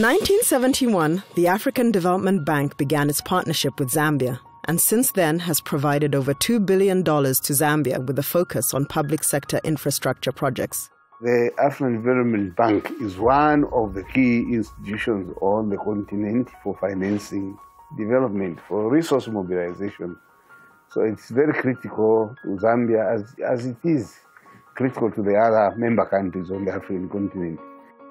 1971, the African Development Bank began its partnership with Zambia, and since then has provided over $2 billion to Zambia with a focus on public sector infrastructure projects. The African Development Bank is one of the key institutions on the continent for financing development, for resource mobilization. So it's very critical to Zambia as it is critical to the other member countries on the African continent.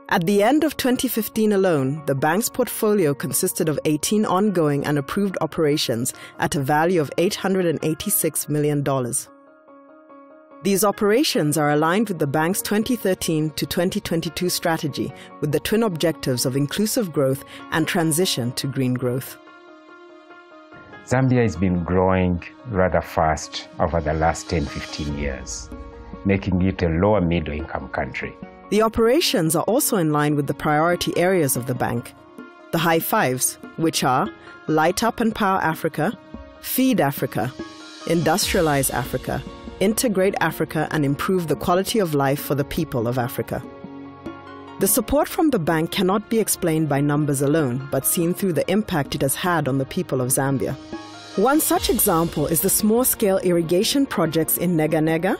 At the end of 2015 alone, the bank's portfolio consisted of 18 ongoing and approved operations at a value of $886 million. These operations are aligned with the bank's 2013 to 2022 strategy with the twin objectives of inclusive growth and transition to green growth. Zambia has been growing rather fast over the last 10-15 years, making it a lower middle-income country. The operations are also in line with the priority areas of the bank. The high fives, which are Light Up and Power Africa, Feed Africa, Industrialize Africa, Integrate Africa, and improve the quality of life for the people of Africa. The support from the bank cannot be explained by numbers alone, but seen through the impact it has had on the people of Zambia. One such example is the small-scale irrigation projects in Nega,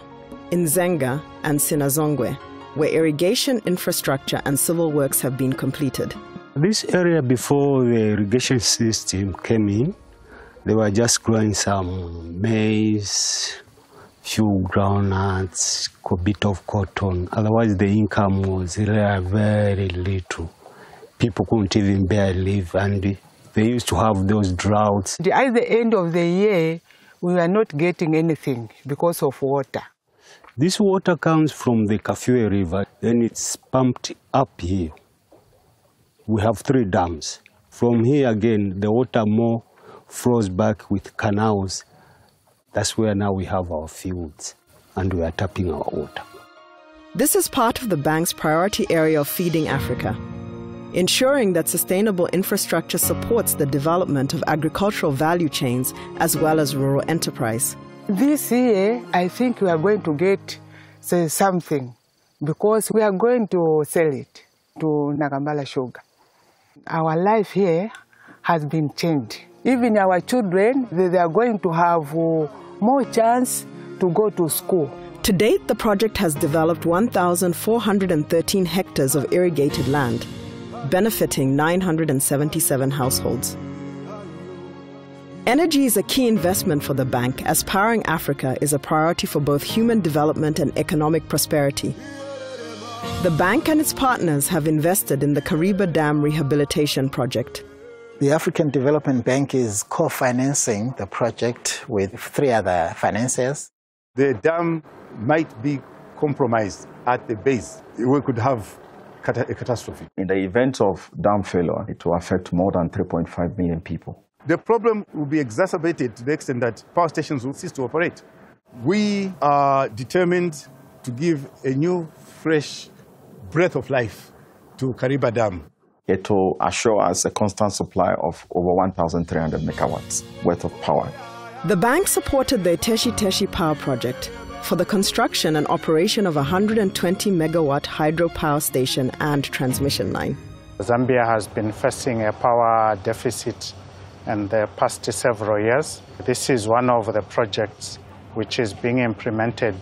in Zenga, and Sinazongwe, where irrigation infrastructure and civil works have been completed. This area, before the irrigation system came in, they were just growing some maize, few groundnuts, a bit of cotton. Otherwise, the income was very little. People couldn't even bear live, and they used to have those droughts. At the end of the year, we were not getting anything because of water. This water comes from the Kafue River, then it's pumped up here. We have 3 dams. From here again, the water more flows back with canals. That's where now we have our fields, and we are tapping our water. This is part of the bank's priority area of Feeding Africa, ensuring that sustainable infrastructure supports the development of agricultural value chains as well as rural enterprise. This year, I think we are going to get something because we are going to sell it to Nagambala Sugar. Our life here has been changed. Even our children, they are going to have more chance to go to school. To date, the project has developed 1,413 hectares of irrigated land, benefiting 977 households. Energy is a key investment for the bank, as powering Africa is a priority for both human development and economic prosperity. The bank and its partners have invested in the Kariba Dam Rehabilitation Project. The African Development Bank is co-financing the project with 3 other financiers. The dam might be compromised at the base. We could have a catastrophe. In the event of dam failure, it will affect more than 3.5 million people. The problem will be exacerbated to the extent that power stations will cease to operate. We are determined to give a new, fresh breath of life to Kariba Dam. It will assure us a constant supply of over 1,300 megawatts worth of power. The bank supported the Teshi Power Project for the construction and operation of a 120-megawatt hydropower station and transmission line. Zambia has been facing a power deficit in the past several years. This is one of the projects which is being implemented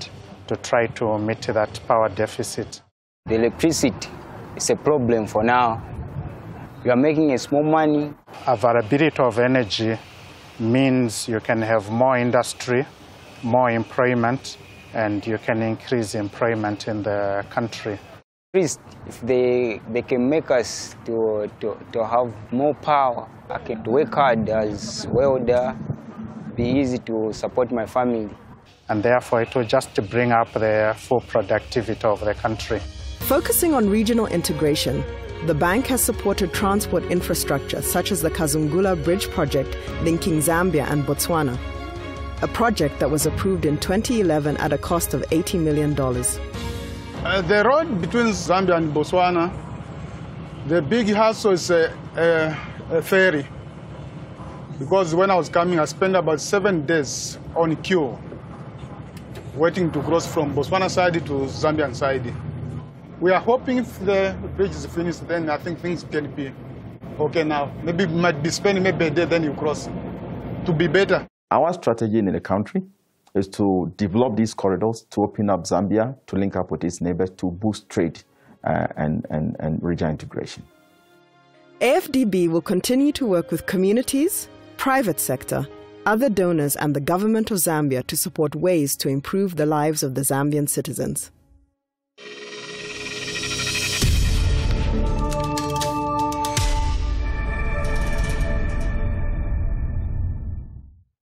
to try to meet that power deficit. The electricity is a problem for now. You are making a small money. Availability of energy means you can have more industry, more employment, and you can increase employment in the country. If they can make us to have more power, I can work hard as welder, be easy to support my family. And therefore it will just bring up the full productivity of the country. Focusing on regional integration, the bank has supported transport infrastructure such as the Kazungula Bridge project linking Zambia and Botswana, a project that was approved in 2011 at a cost of $80 million. The road between Zambia and Botswana, the big hassle is a ferry. Because when I was coming, I spent about 7 days on queue, waiting to cross from Botswana side to Zambian side. We are hoping if the bridge is finished, then I think things can be okay now. Maybe we might be spending maybe a day, then you cross to be better. Our strategy in the country is to develop these corridors, to open up Zambia, to link up with its neighbors, to boost trade and regional integration. AfDB will continue to work with communities, private sector, other donors and the government of Zambia to support ways to improve the lives of the Zambian citizens.